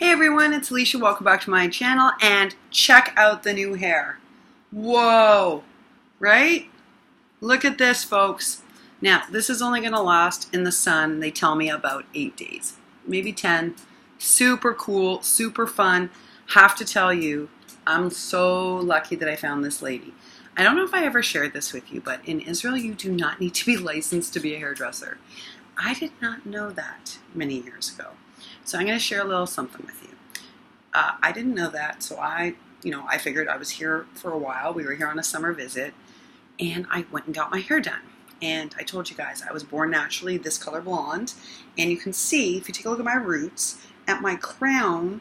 Hey everyone, it's Alicia. Welcome back to my channel and check out the new hair. Whoa, right? Look at this, folks. Now, this is only going to last in the sun, they tell me, about 8 days, maybe 10. Super cool, super fun. Have to tell you, I'm so lucky that I found this lady. I don't know if I ever shared this with you, but in Israel, you do not need to be licensed to be a hairdresser. I did not know that many years ago. So I'm going to share a little something with you. I didn't know that, so I figured I was here for a while. We were here on a summer visit, and I went and got my hair done. And I told you guys, I was born naturally this color blonde, and you can see, if you take a look at my roots, at my crown,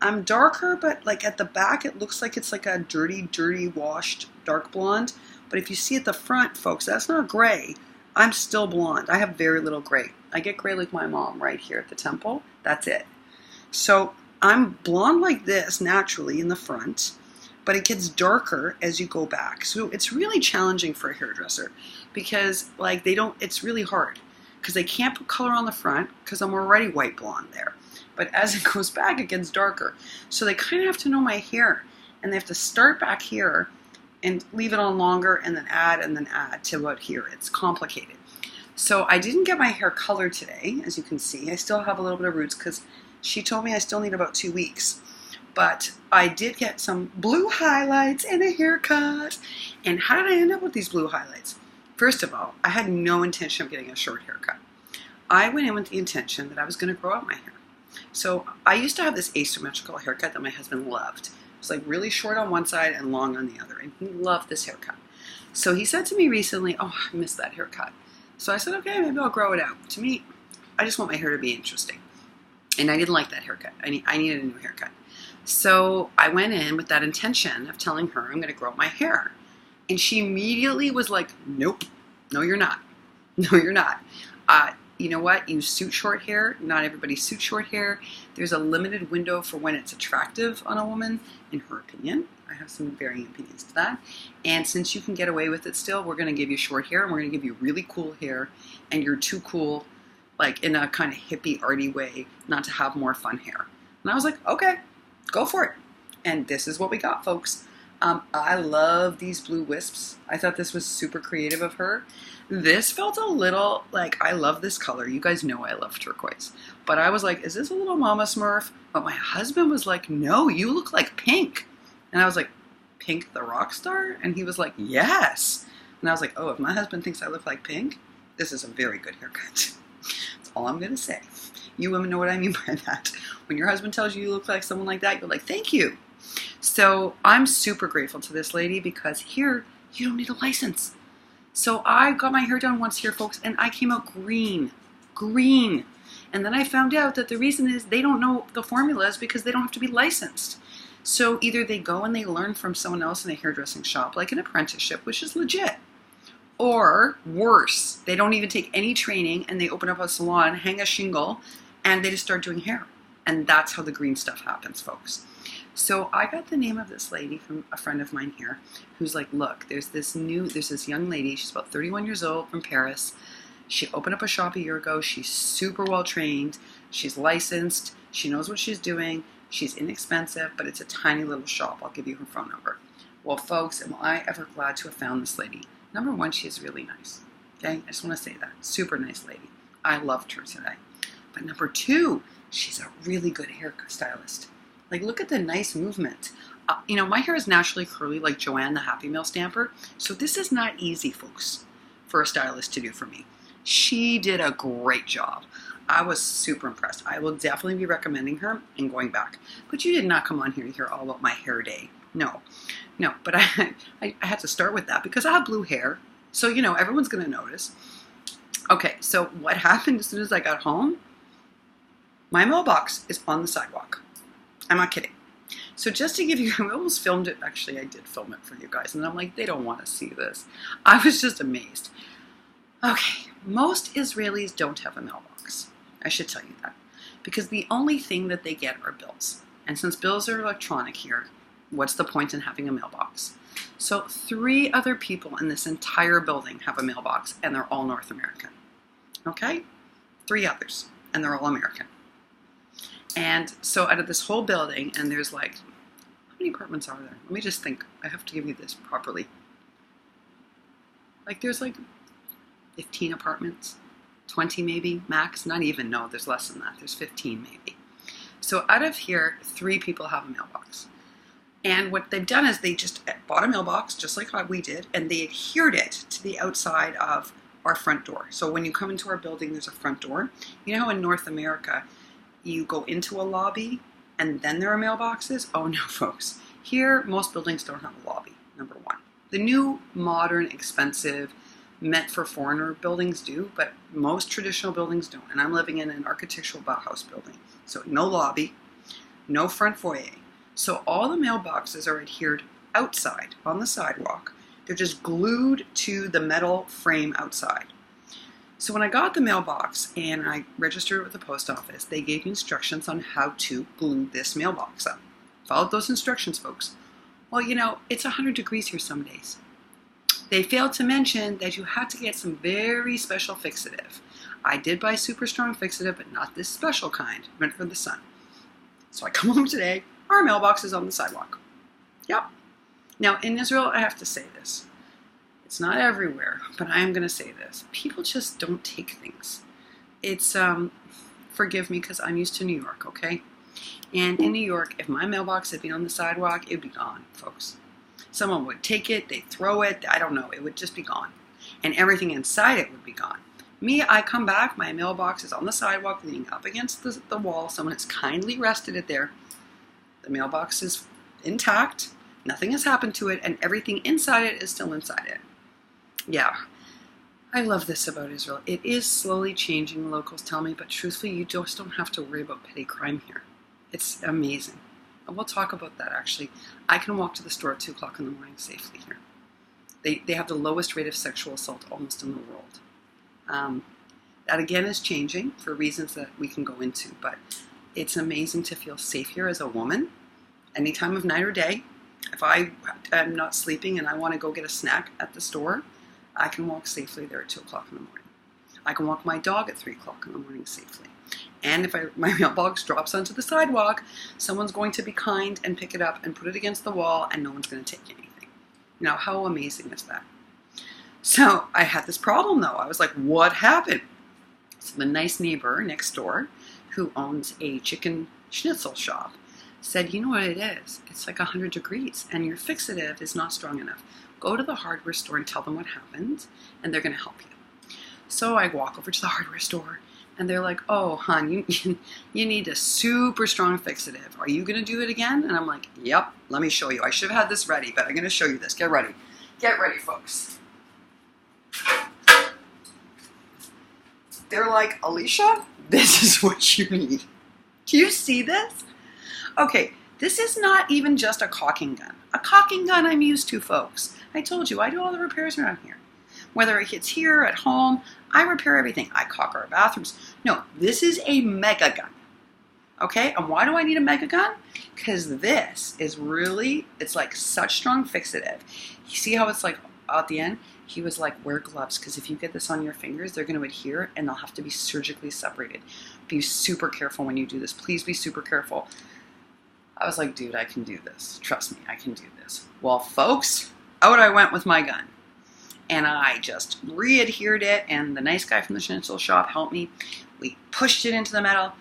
I'm darker, but like at the back, it looks like it's like a dirty washed dark blonde. But if you see at the front, folks, that's not gray. I'm still blonde. I have very little gray. I get gray like my mom right here at the temple. That's it. So I'm blonde like this naturally in the front, but it gets darker as you go back. So it's really challenging for a hairdresser because it's really hard because they can't put color on the front because I'm already white blonde there. But as it goes back, it gets darker. So they kind of have to know my hair, and they have to start back here and leave it on longer and then add to about here. It's complicated. So I didn't get my hair colored today, as you can see. I still have a little bit of roots because she told me I still need about 2 weeks. But I did get some blue highlights and a haircut. And how did I end up with these blue highlights? First of all, I had no intention of getting a short haircut. I went in with the intention that I was going to grow out my hair. So I used to have this asymmetrical haircut that my husband loved. It was like really short on one side and long on the other. And he loved this haircut. So he said to me recently, oh, I missed that haircut. So I said, okay, maybe I'll grow it out. To me, I just want my hair to be interesting. And I didn't like that haircut. I needed a new haircut. So I went in with that intention of telling her I'm going to grow out my hair. And she immediately was like, nope, no, you're not. No, you're not. You know what? You suit short hair. Not everybody suits short hair. There's a limited window for when it's attractive on a woman, in her opinion. I have some varying opinions to that. And since you can get away with it still, we're going to give you short hair, and we're going to give you really cool hair, and you're too cool, like in a kind of hippie, arty way, not to have more fun hair. And I was like, okay, go for it. And this is what we got, folks. I love these blue wisps. I thought this was super creative of her. This felt a little like, I love this color. You guys know I love turquoise. But I was like, is this a little Mama Smurf? But my husband was like, no, you look like Pink. And I was like, Pink the rock star? And he was like, yes. And I was like, oh, if my husband thinks I look like Pink, this is a very good haircut. That's all I'm going to say. You women know what I mean by that. When your husband tells you look like someone like that, you're like, thank you. So I'm super grateful to this lady because here, you don't need a license. So I got my hair done once here, folks, and I came out green. And then I found out that the reason is they don't know the formulas because they don't have to be licensed. So either they go and they learn from someone else in a hairdressing shop, like an apprenticeship, which is legit. Or worse, they don't even take any training and they open up a salon, hang a shingle, and they just start doing hair. And that's how the green stuff happens, folks. So I got the name of this lady from a friend of mine here who's like, look, there's this young lady, she's about 31 years old from Paris. She opened up a shop a year ago. She's super well trained. She's licensed. She knows what she's doing. She's inexpensive, but it's a tiny little shop. I'll give you her phone number. Well, folks, am I ever glad to have found this lady. Number one, she is really nice. Okay, I just want to say that. Super nice lady. I loved her today. But number two, she's a really good hairstylist. Like, look at the nice movement. My hair is naturally curly like Joanne, the Happy Meal stamper. So this is not easy, folks, for a stylist to do for me. She did a great job. I was super impressed. I will definitely be recommending her and going back. But you did not come on here to hear all about my hair day. No. But I had to start with that because I have blue hair. So, everyone's going to notice. Okay, so what happened as soon as I got home? My mailbox is on the sidewalk. I'm not kidding. So just to give you, I almost filmed it. Actually, I did film it for you guys. And I'm like, they don't want to see this. I was just amazed. Okay, most Israelis don't have a mailbox. I should tell you that. Because the only thing that they get are bills. And since bills are electronic here, what's the point in having a mailbox? So 3 other people in this entire building have a mailbox, and they're all North American. Okay? 3 others, and they're all American. And so out of this whole building, and there's like, how many apartments are there? Let me just think. I have to give you this properly. Like there's like 15 apartments, 20 maybe, max. Not even, no, there's less than that. There's 15 maybe. So out of here, 3 people have a mailbox. And what they've done is they just bought a mailbox, just like we did, and they adhered it to the outside of our front door. So when you come into our building, there's a front door. You know how in North America, you go into a lobby and then there are mailboxes? Oh no, folks. Here, most buildings don't have a lobby, number one. The new, modern, expensive, meant for foreigner buildings do, but most traditional buildings don't. And I'm living in an architectural Bauhaus building. So no lobby, no front foyer. So all the mailboxes are adhered outside on the sidewalk. They're just glued to the metal frame outside. So when I got the mailbox and I registered it with the post office, they gave me instructions on how to glue this mailbox up. Followed those instructions, folks. Well, you know, it's 100 degrees here some days. They failed to mention that you had to get some very special fixative. I did buy super strong fixative, but not this special kind, meant for the sun. So I come home today, our mailbox is on the sidewalk. Yep. Now, in Israel, I have to say this. It's not everywhere, but I am going to say this. People just don't take things. It's, forgive me because I'm used to New York, okay? And in New York, if my mailbox had been on the sidewalk, it would be gone, folks. Someone would take it, they'd throw it, I don't know, it would just be gone. And everything inside it would be gone. Me, I come back, my mailbox is on the sidewalk, leaning up against the wall. Someone has kindly rested it there. The mailbox is intact, nothing has happened to it, and everything inside it is still inside it. Yeah, I love this about Israel. It is slowly changing, locals tell me, but truthfully, you just don't have to worry about petty crime here. It's amazing. And we'll talk about that, actually. I can walk to the store at 2 o'clock in the morning safely here. They have the lowest rate of sexual assault almost in the world. That, again, is changing for reasons that we can go into, but it's amazing to feel safe here as a woman, any time of night or day. If I am not sleeping and I want to go get a snack at the store, I can walk safely there at 2 o'clock in the morning. I can walk my dog at 3 o'clock in the morning safely. And if my mailbox drops onto the sidewalk, someone's going to be kind and pick it up and put it against the wall, and no one's going to take anything. Now, how amazing is that? So I had this problem, though. I was like, what happened? So the nice neighbor next door, who owns a chicken schnitzel shop, said, you know what it is? It's like 100 degrees, and your fixative is not strong enough. Go to the hardware store and tell them what happened, and they're going to help you. So I walk over to the hardware store, and they're like, oh, hon, you need a super strong fixative. Are you going to do it again? And I'm like, yep, let me show you. I should have had this ready, but I'm going to show you this. Get ready. Get ready, folks. They're like, Alicia, this is what you need. Do you see this? Okay, this is not even just a caulking gun. A caulking gun I'm used to, folks. I told you, I do all the repairs around here. Whether it's here, at home, I repair everything. I caulk our bathrooms. No, this is a mega gun. Okay, and why do I need a mega gun? Because this is really, it's like such strong fixative. You see how it's like at the end? He was like, wear gloves, because if you get this on your fingers, they're going to adhere and they'll have to be surgically separated. Be super careful when you do this. Please be super careful. I was like, dude, I can do this. Trust me, I can do this. Well, folks, out I went with my gun. And I just re-adhered it, and the nice guy from the schnitzel shop helped me. We pushed it into the metal,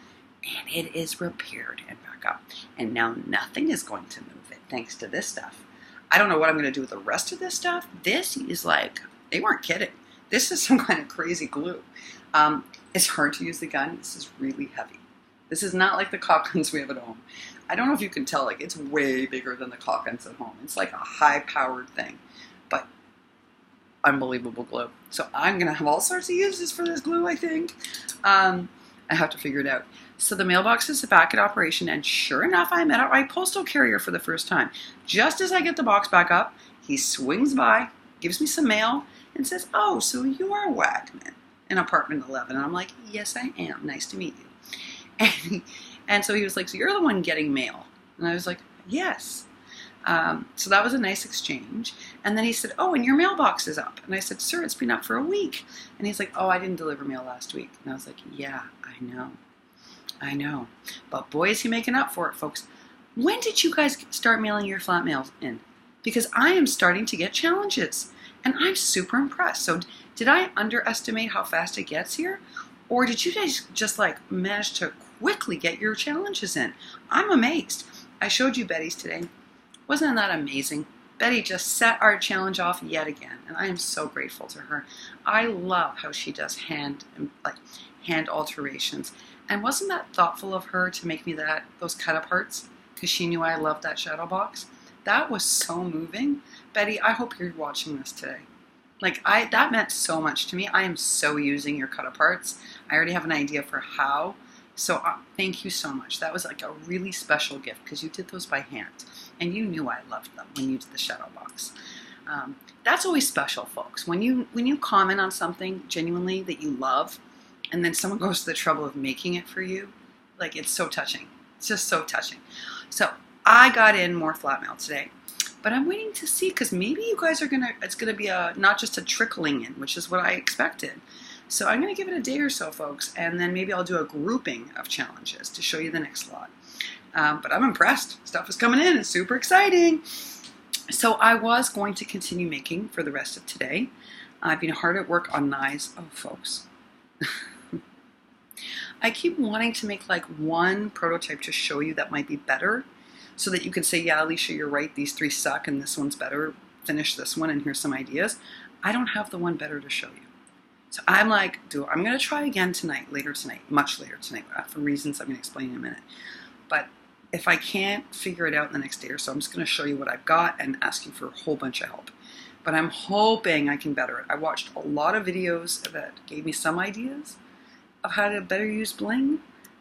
and it is repaired and back up. And now nothing is going to move it, thanks to this stuff. I don't know what I'm going to do with the rest of this stuff. This is like, they weren't kidding. This is some kind of crazy glue. It's hard to use the gun. This is really heavy. This is not like the caulk guns we have at home. I don't know if you can tell, like, it's way bigger than the caulk guns at home. It's like a high-powered thing. But unbelievable glue. So I'm going to have all sorts of uses for this glue, I think. I have to figure it out. So the mailbox is back in operation, and sure enough, I met my postal carrier for the first time. Just as I get the box back up, he swings by, gives me some mail, and says, oh, so you are Wagman in apartment 11. And I'm like, yes, I am. Nice to meet you. And so he was like, so you're the one getting mail? And I was like, yes. So that was a nice exchange. And then he said, oh, and your mailbox is up. And I said, sir, it's been up for a week. And he's like, oh, I didn't deliver mail last week. And I was like, yeah, I know. I know. But boy, is he making up for it, folks. When did you guys start mailing your flat mails in? Because I am starting to get challenges, and I'm super impressed. So did I underestimate how fast it gets here? Or did you guys just like manage to quickly get your challenges in? I'm amazed. I showed you Betty's today. Wasn't that amazing? Betty just set our challenge off yet again, and I am so grateful to her. I love how she does hand alterations. And wasn't that thoughtful of her to make me those cut-up hearts? Because she knew I loved that shadow box. That was so moving. Betty, I hope you're watching this today. That meant so much to me. I am so using your cut-up hearts. I already have an idea for how. So thank you so much. That was like a really special gift because you did those by hand. And you knew I loved them when you did the shadow box. That's always special, folks. When you comment on something genuinely that you love, and then someone goes to the trouble of making it for you, like, it's so touching. It's just so touching. So I got in more flat mail today, but I'm waiting to see because maybe you guys are it's gonna be not just a trickling in, which is what I expected. So I'm gonna give it a day or so, folks, and then maybe I'll do a grouping of challenges to show you the next lot. But I'm impressed. Stuff is coming in. It's super exciting. So I was going to continue making for the rest of today. I've been hard at work on knives. Oh, folks. I keep wanting to make like one prototype to show you that might be better so that you can say, yeah, Alicia, you're right. These 3 suck and this one's better. Finish this one and here's some ideas. I don't have the one better to show you. So I'm like, I'm going to try again tonight, later tonight, much later tonight, for reasons I'm going to explain in a minute. But if I can't figure it out in the next day or so, I'm just going to show you what I've got and ask you for a whole bunch of help. But I'm hoping I can better it. I watched a lot of videos that gave me some ideas of how to better use bling.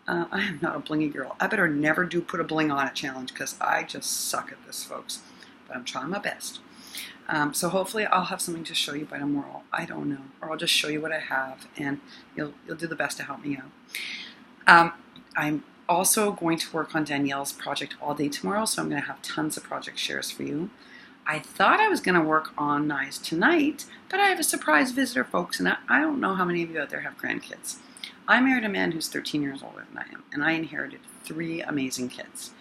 I am not a blingy girl. I better never put a bling on it challenge because I just suck at this, folks. But I'm trying my best. So hopefully I'll have something to show you by tomorrow. I don't know. Or I'll just show you what I have and you'll do the best to help me out. I'm also going to work on Danielle's project all day tomorrow, so I'm going to have tons of project shares for you. I thought I was going to work on knives tonight, but I have a surprise visitor, folks, and I don't know how many of you out there have grandkids. I married a man who's 13 years older than I am, and I inherited 3 amazing kids.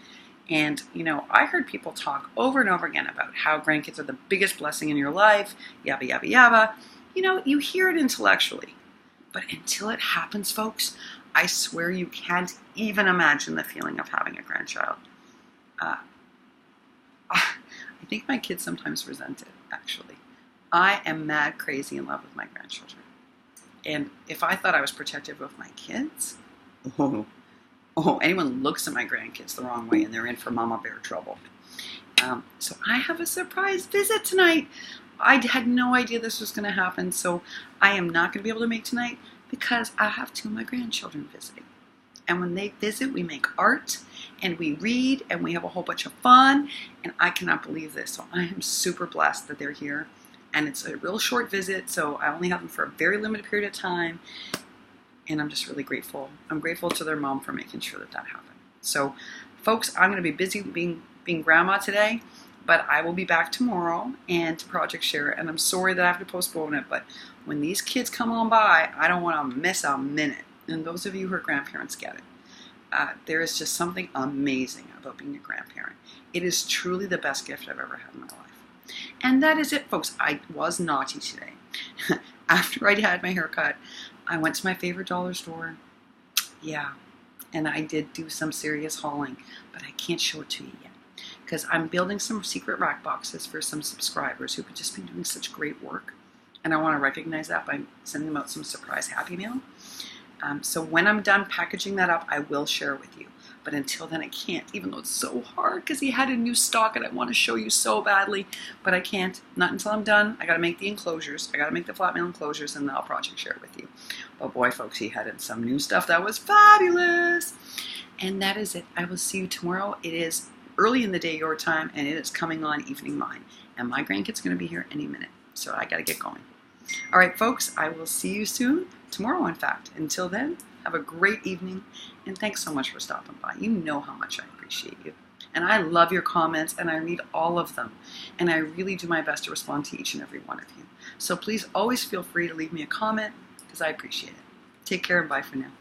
And, I heard people talk over and over again about how grandkids are the biggest blessing in your life, yabba, yabba, yabba. You hear it intellectually. But until it happens, folks, I swear you can't even imagine the feeling of having a grandchild. I think my kids sometimes resent it, actually. I am mad crazy in love with my grandchildren. And if I thought I was protective of my kids, anyone looks at my grandkids the wrong way and they're in for mama bear trouble. So I have a surprise visit tonight. I had no idea this was going to happen, so I am not going to be able to make tonight because I have 2 of my grandchildren visiting. And when they visit, we make art and we read and we have a whole bunch of fun, and I cannot believe this. So I am super blessed that they're here, and it's a real short visit, so I only have them for a very limited period of time, and I'm just really grateful. I'm grateful to their mom for making sure that happened. So folks, I'm going to be busy being grandma today, but I will be back tomorrow and to project share, and I'm sorry that I have to postpone it, but when these kids come on by, I don't want to miss a minute. And those of you who are grandparents get it. There is just something amazing about being a grandparent. It is truly the best gift I've ever had in my life. And that is it, folks. I was naughty today. After I had my haircut, I went to my favorite dollar store. Yeah, and I did do some serious hauling, but I can't show it to you yet because I'm building some secret rack boxes for some subscribers who have just been doing such great work. And I want to recognize that by sending them out some surprise Happy Mail. So when I'm done packaging that up, I will share it with you. But until then, I can't, even though it's so hard because he had a new stock and I want to show you so badly. But I can't, not until I'm done. I got to make the enclosures. I got to make the flat mail enclosures, and then I'll project share it with you. But boy, folks, he had some new stuff that was fabulous. And that is it. I will see you tomorrow. It is early in the day your time, and it is coming on evening mine. And my grandkid's going to be here any minute. So I got to get going. All right, folks, I will see you soon. Tomorrow, in fact. Until then, have a great evening, and thanks so much for stopping by. You know how much I appreciate you. And I love your comments, and I read all of them. And I really do my best to respond to each and every one of you. So please always feel free to leave me a comment, because I appreciate it. Take care and bye for now.